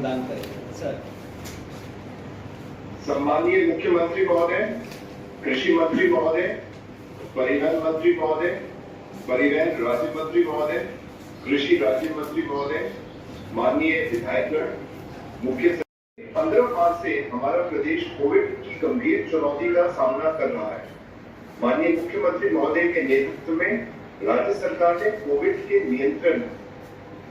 प्रदान करें। सर। सम्माननीय मुख्यमंत्री महोदय, कृषि मंत्री महोदय, परिवहन मंत्री महोदय, परिवहन राज्य मंत्री महोदय, कृषि राज्य मंत्री महोदय, माननीय विधायकगण, मुख्य सचिव, 15 मार्च से हमारा प्रदेश कोविड की गंभीर चुनौती का सामना कर रहा है। माननीय मुख्यमंत्री महोदय के नेतृत्व में राज्य सरकार ने कोविड के नियंत्रण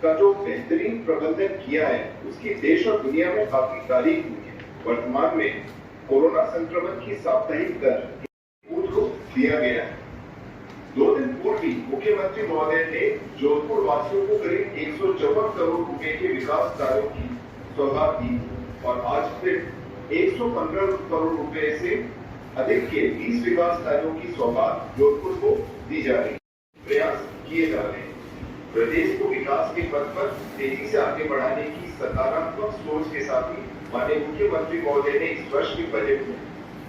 का जो बेहतरीन प्रबंधन किया है, उसकी देश और दुनिया में काफी तारीफ हुई है। वर्तमान में कोरोना संक्रमण की साप्ताहिक दर को दिया गया है। 2 दिन पूर्व ही मुख्यमंत्री महोदय ने जोधपुर वासियों को करीब 154 करोड़ रुपए के विकास कार्यों की सौगात दी और आज फिर 115 करोड़ रुपए से अधिक के 20 विकास कार्यों की सौगात जोधपुर को दी जा रही है। प्रयास किए जा रहे हैं। प्रदेश को विकास के पथ पर तेजी से आगे बढ़ाने की सकारात्मक सोच के साथ ही माननीय मुख्यमंत्री महोदय ने इस वर्ष के बजट में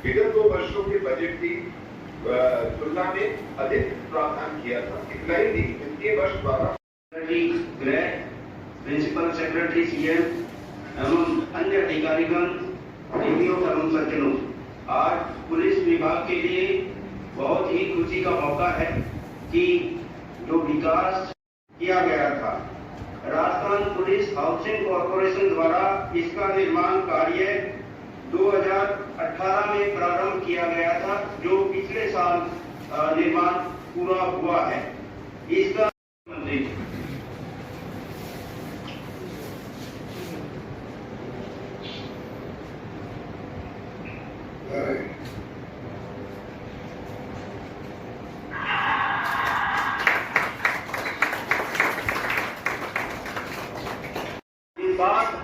विगत 2 वर्षों के बजट की तुलना में अधिक प्रावधान किया था। इतना ही नहीं, वित्तीय वर्ष 12 प्रिंसिपल सेक्रेटरी सीएम एवं अन्य अधिकारीगण, डीपीओ एवं सज्जनों, आज पुलिस विभाग के लिए बहुत ही खुशी का मौका है कि जो विकास किया गया था, राजस्थान पुलिस हाउसिंग कॉर्पोरेशन द्वारा इसका निर्माण कार्य 2018 में प्रारंभ किया गया था, जो पिछले साल निर्माण पूरा हुआ है। इसका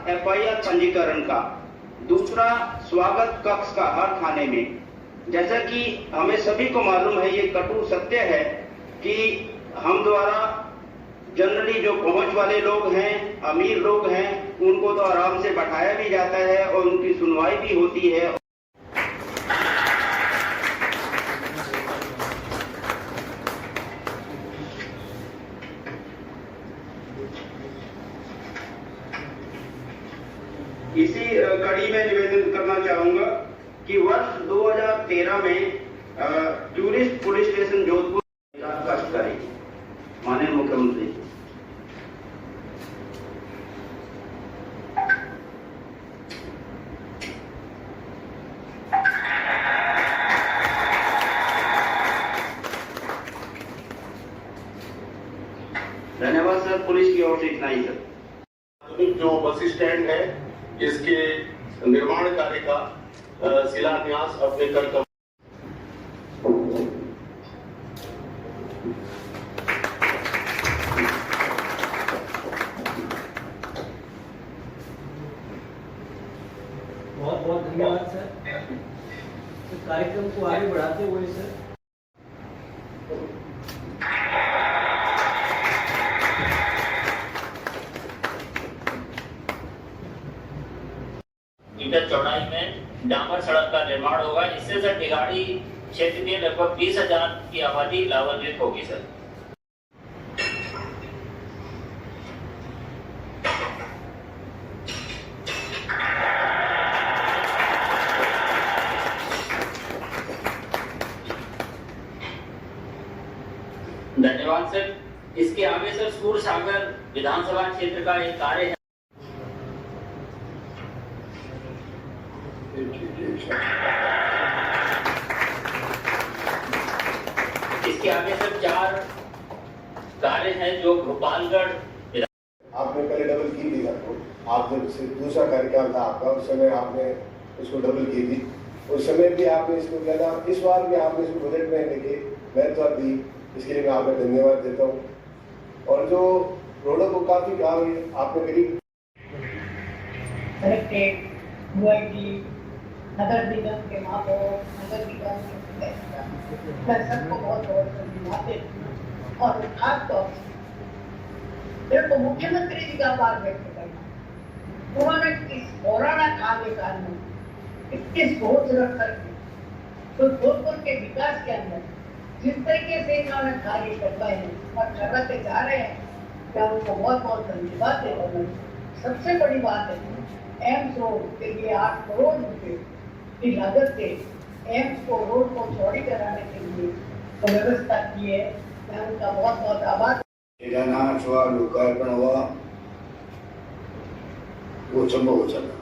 एफआईआर पंजीकरण का, दूसरा स्वागत कक्ष का हर थाने में। जैसा कि हमें सभी को मालूम है, ये कटु सत्य है कि हम द्वारा जनरली जो पहुंच वाले लोग हैं, अमीर लोग हैं, उनको तो आराम से बैठाया भी जाता है और उनकी सुनवाई भी होती है। इसी कड़ी में निवेदन करना चाहूंगा कि वर्ष 2013 में टूरिस्ट पुलिस स्टेशन जोधपुर कष्ट करेगी। माननीय मुख्यमंत्री, धन्यवाद सर। पुलिस की ओर से इतना ही सर। जो बस स्टैंड है, इसके निर्माण कार्य का शिलान्यास अपने कर बहुत बहुत धन्यवाद सर। तो कार्यक्रम को आगे बढ़ाते हुए सर मीटर चौड़ाई में डामर सड़क का निर्माण होगा। इससे सर टिगाड़ी क्षेत्र के लगभग 20,000 की आबादी लाभान्वित होगी सर। धन्यवाद सर। इसके आगे सर सूर सागर विधानसभा क्षेत्र का एक कार्य है। इसके आगे सर 4 कार्य हैं जो गोपालगढ़। आपने पहले डबल की थी आपको, आप जब से दूसरा कार्यकाल था आपका, उस समय आपने उसको डबल की थी। उस समय भी आपने इसको किया था, इस बार भी आपने इसको बजट में लेके महत्व दी, इसके लिए मैं आपका धन्यवाद देता हूँ। और जो रोडों को काफी काम है आपने करीब कलेक्ट्रेट, UIT, नगर निगम के महापौर, नगर निगम के सबको बहुत बहुत धन्यवाद और खास तौर से मेरे को मुख्यमंत्री जी का आभार व्यक्त करना। उन्होंने इस कोरोना काल में इतनी सोच रख करके तो जोधपुर के विकास के अंदर जिस तरीके से इन्होंने कार्य करवाए हैं और करवाते जा रहे हैं, मैं उनको बहुत बहुत धन्यवाद देता हूँ। सबसे बड़ी बात है एम्स रोड के लिए 8 करोड़ रुपए की लागत से एम्स को रोड को चौड़ी कराने के लिए तो व्यवस्था की है। मैं उनका बहुत बहुत आभार। शिलान्यास हुआ, लोकार्पण हुआ, वो संभव हो सका।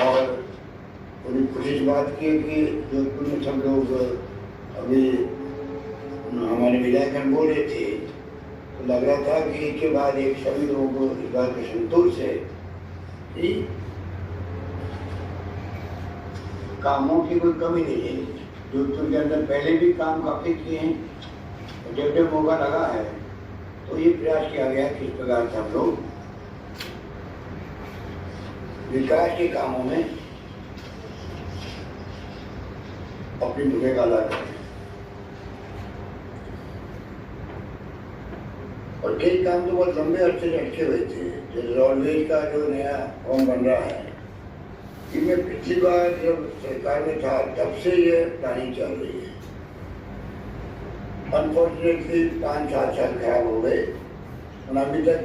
और बड़ी खुशी की बात की कि जोधपुर में सब लोग अभी हमारे विधायक बोल रहे थे तो लग रहा था कि एक के बाद एक सभी लोगों को इस बात का संतोष है कि कामों की कोई कमी नहीं है। जोधपुर के अंदर पहले भी काम काफी किए हैं और जब जब मौका लगा है तो ये प्रयास किया गया कि इस प्रकार से हम लोग विकास के कामों में अपनी भूमिका अदा करें। और कई काम तो बहुत लंबे अरसे से अटके हुए थे, जैसे रोडवेज का जो नया फॉर्म बन रहा है, इनमें पिछली बार जब सरकार में था तब से ये प्लानिंग चल रही है। अनफॉर्चुनेटली 5-7 साल खराब हो गए और अभी तक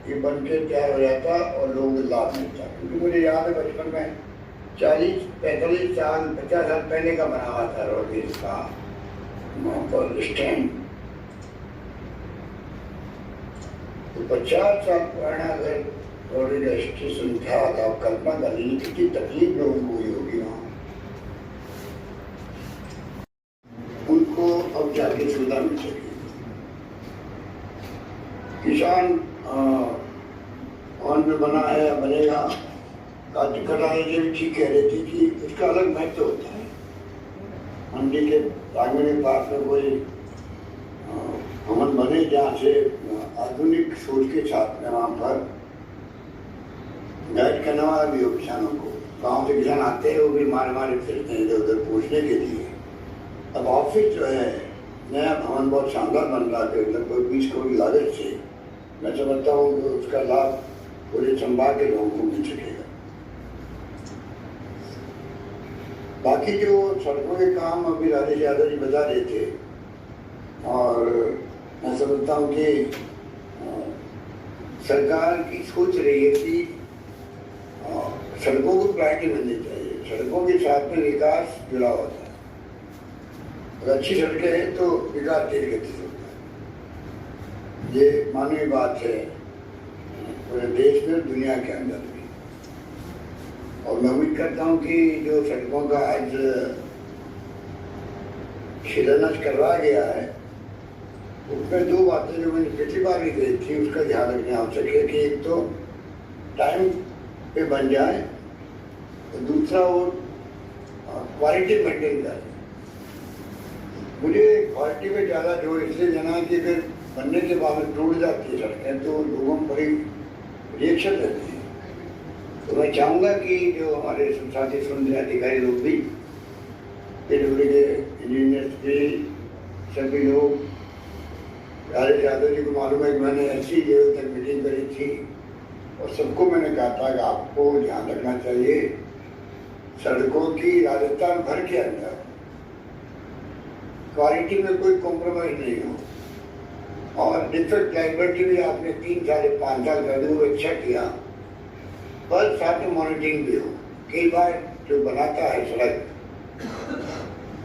ये बन के तैयार हो जाता और लोगों को लाभ मिलता। क्योंकि मुझे याद है बचपन में 40-45 साल 50 साल पहले का बना हुआ था रोडवेज का स्टैंड। तो 50 साल पुराना अगर रोडवेज स्टेशन था तो आप कल्पना कर लीजिए कितनी तकलीफ लोगों को हुई होगी वहाँ। उनको अब जाके सुविधा मिल सकेगी। किसान ऑन में बना है या बनेगा कटाने के भी ठीक कह रहे थे कि उसका अलग महत्व होता है। मंडी के आंगन के पास में कोई भवन बने जहाँ से आधुनिक सोच के साथ में वहाँ पर गाइड करने वाला भी हो किसानों को। गाँव से किसान आते हैं वो भी मारे फिरते हैं इधर उधर पूछने के लिए। अब ऑफिस जो है नया भवन बहुत शानदार बन रहा है, लगभग 20 करोड़ की लागत से। मैं समझता हूँ कि उसका लाभ पूरे संभाग के लोगों को मिल सकेगा। बाकी जो सड़कों के काम अभी राजेश यादव जी बता रहे थे और मैं समझता हूँ कि सरकार की सोच रही है कि सड़कों को प्रायोरिटी मिलनी चाहिए। सड़कों के साथ में विकास जुड़ा होता है। अगर अच्छी सड़कें हैं तो विकास तेज गति से होता है। ये मानवीय बात है पूरे देश में दुनिया के अंदर भी। और मैं उम्मीद करता हूँ कि जो सड़कों का आज शिलान्यास करवाया गया है उसमें 2 बातें जो मैंने पिछली बार भी कही थी उसका ध्यान रखना आवश्यक है कि एक तो टाइम पे बन जाए तो दूसरा वो क्वालिटी मेंटेन करें। मुझे क्वालिटी पे ज़्यादा जोर इसलिए देना है कि फिर बनने के बाद टूट जाती है सड़कें तो लोगों में बड़ी रिएक्शन रहती है। तो मैं चाहूँगा कि जो हमारे साथी सुंदर अधिकारी लोग भी रेलवे के इंजीनियर्स भी सभी लोग राजेश यादव जी को मालूम है कि मैंने ऐसी लेवल तक मीटिंग करी थी और सबको मैंने कहा था कि आपको ध्यान रखना चाहिए सड़कों की राजस्थान भर के अंदर क्वालिटी में कोई कॉम्प्रोमाइज नहीं हो। और डिफेक्ट लाइबिलिटी भी आपने 3-5 साल पहले वो अच्छा किया, पर साथ में मॉनिटरिंग भी हो। कई बार जो बनाता है सड़क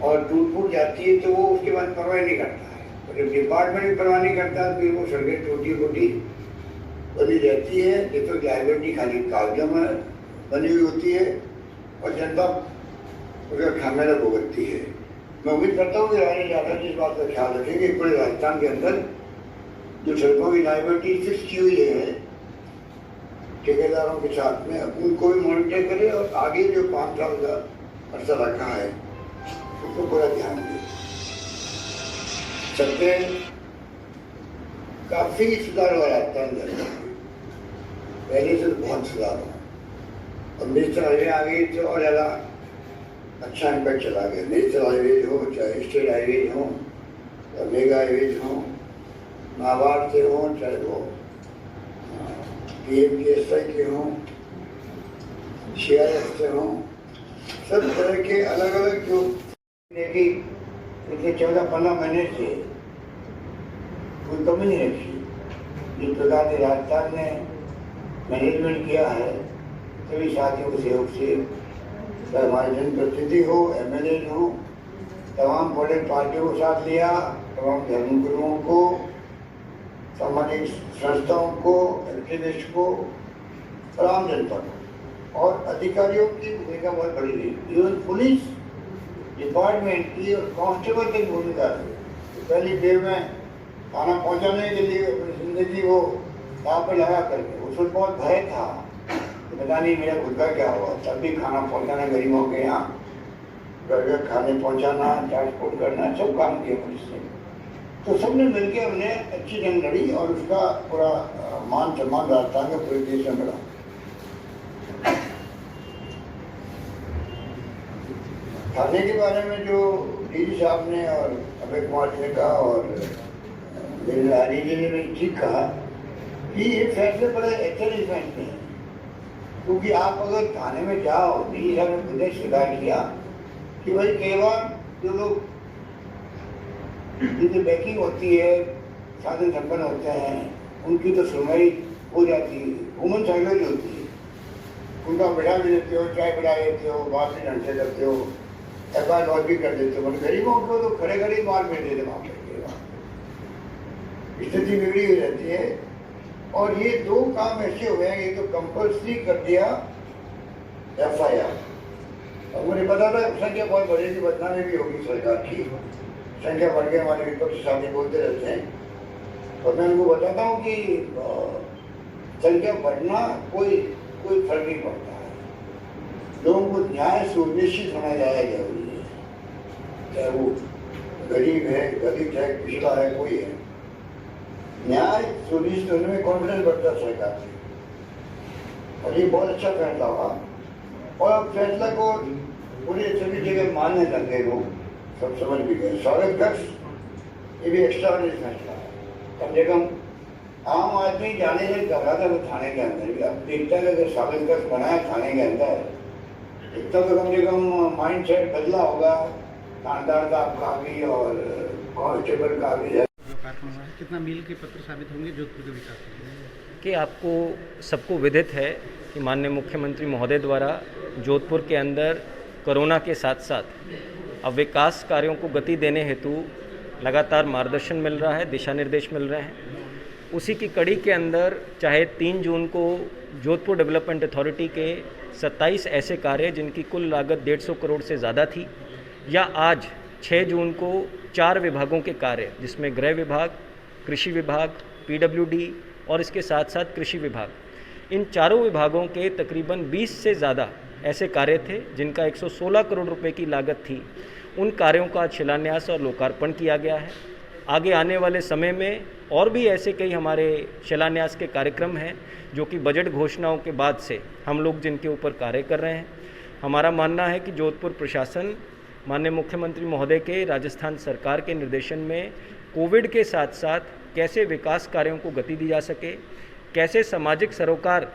और टूट फूट जाती है तो वो उसके बाद परवाह नहीं करता है। और जब डिपार्टमेंट भी परवाह नहीं करता फिर वो सड़कें टूटी फूटी बनी रहती है। डिफेक्ट लाइबिलिटी खाली कागजों में बनी हुई होती है और जनता उसका खामियाजा भुगतती है। मैं उम्मीद करता हूँ कि राजेश यादव जी इस बात का ख्याल रखेंगे। पूरे राजस्थान के अंदर जो सड़कों की लाइबिलिटी फिक्स की हुई है ठेकेदारों के साथ में उनको भी मॉनिटर करें और आगे जो 5 साल का अर्सा रखा है उसको पूरा ध्यान दें। सड़कें काफ़ी सुधार हुआ राजस्थान के अंदर, पहले से बहुत सुधार हुआ। और नेशनल हाईवे आ गई तो और ज़्यादा अच्छा इम्पैक्ट चला गया। नेशनल हाईवेज हो चाहे स्टेट हाईवेज हो या मेगा हाईवेज हो, नाबार्ड से हो चाहे वो PMGSI के हों, CIF से हों, सब तरह के अलग अलग जो देखी पिछले 14-15 महीने से कोई कमी नहीं रखी। जिस प्रकार से राजस्थान ने मैनेजमेंट किया है सभी साथियों के सहयोग से, चाहे हमारे जनप्रतिनिधि हो, एमएलए हो, तमाम पॉलिटिकल पार्टियों को साथ लिया, तमाम धर्मगुरुओं को, सामाजिक संस्थाओं को, एक्टिविस्ट को और आम जनता को, और अधिकारियों की भूमिका बहुत बड़ी रही। इवन पुलिस डिपार्टमेंट की और कांस्टेबल की भूमिका थी। पहली वेव में खाना पहुंचाने के लिए अपनी जिंदगी वो दांव पर लगा करके, उसमें बहुत भय था कि पता नहीं मेरा खुद का क्या हुआ, तब भी खाना पहुंचाना गरीबों के यहाँ, घर खाने पहुंचाना, ट्रांसपोर्ट करना, सब काम किया पुलिस ने। तो सबने मिलकर हमने अच्छी जंग लड़ी और उसका पूरा मान सम्मान राजस्थान के पूरे देश में मिला। थाने के बारे में जो डीजी साहब ने और अभय कुमार जी ने कहा और गिरिधारी जी ने ठीक कहा कि ये फैसले बड़े अच्छे नहीं फैसले हैं, क्योंकि आप अगर थाने में जाओ, डीजी साहब ने खुद स्वीकार किया कि भाई कई बार जो लोग जिनकी बैकिंग होती है, साधन संपन्न होते हैं, उनकी तो सुनवाई हो जाती है, ह्यूमन साइकोलॉजी होती है, उनका बिठा भी देते हो, चाय पिला देते हो, बात भी ढंग से करते हो, एफआईआर लॉन्च भी कर देते हो, मतलब गरीबों को तो खड़े खड़े मार भेज देते वहाँ पर, स्थिति बिगड़ी हुई रहती है। और ये दो काम ऐसे हुए हैं, ये तो कंपल्सरी कर दिया एफआईआर, और मुझे पता था संख्या बहुत बढ़ेगी, बदनामी भी होगी सरकार की, संख्या बढ़ गई, हमारे विपक्ष साथी बोलते रहते हैं, और मैं उनको बताता हूँ कि संख्या बढ़ना कोई फर्क नहीं पड़ता है, लोगों को न्याय सुनिश्चित होना ज़्यादा जरूरी है, चाहे वो गरीब है, दलित है, पिछड़ा है, कोई है, न्याय सुनिश्चित होने में कॉन्फिडेंस बढ़ता सरकार से, और ये बहुत अच्छा फैसला हुआ। और अब फैसला को पूरे सभी जगह मानने लग गए लोग, सब समझ भी गए, स्वागत कर, ये भी एक्स्ट्राऑर्डिनरी फैसला है। कम से कम आम आदमी जाने से घबराता था थाने के अंदर भी, अब देखता है अगर स्वागत कर बनाया थाने के अंदर, इतना तो कम से कम माइंड सेट बदला होगा थानेदार साहब का भी और कांस्टेबल का भी। कितना मील के पत्र साबित होंगे जोधपुर के विकास के लिए? कि आपको सबको विदित है कि माननीय मुख्यमंत्री महोदय द्वारा जोधपुर के अंदर कोरोना के साथ साथ अब विकास कार्यों को गति देने हेतु लगातार मार्गदर्शन मिल रहा है, दिशा निर्देश मिल रहे हैं। उसी की कड़ी के अंदर चाहे 3 जून को जोधपुर डेवलपमेंट अथॉरिटी के 27 ऐसे कार्य जिनकी कुल लागत 150 करोड़ से ज़्यादा थी, या आज 6 जून को 4 विभागों के कार्य जिसमें गृह विभाग, कृषि विभाग, पीडब्ल्यूडी और इसके साथ साथ कृषि विभाग, इन चारों विभागों के तकरीबन 20 से ज़्यादा ऐसे कार्य थे जिनका 116 करोड़ रुपए की लागत थी। उन कार्यों का शिलान्यास और लोकार्पण किया गया है। आगे आने वाले समय में और भी ऐसे कई हमारे शिलान्यास के कार्यक्रम हैं जो कि बजट घोषणाओं के बाद से हम लोग जिनके ऊपर कार्य कर रहे हैं। हमारा मानना है कि जोधपुर प्रशासन माननीय मुख्यमंत्री महोदय के राजस्थान सरकार के निर्देशन में कोविड के साथ साथ कैसे विकास कार्यों को गति दी जा सके, कैसे सामाजिक सरोकार,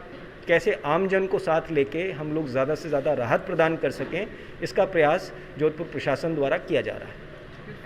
कैसे आमजन को साथ लेके हम लोग ज़्यादा से ज़्यादा राहत प्रदान कर सकें, इसका प्रयास जोधपुर प्रशासन द्वारा किया जा रहा है।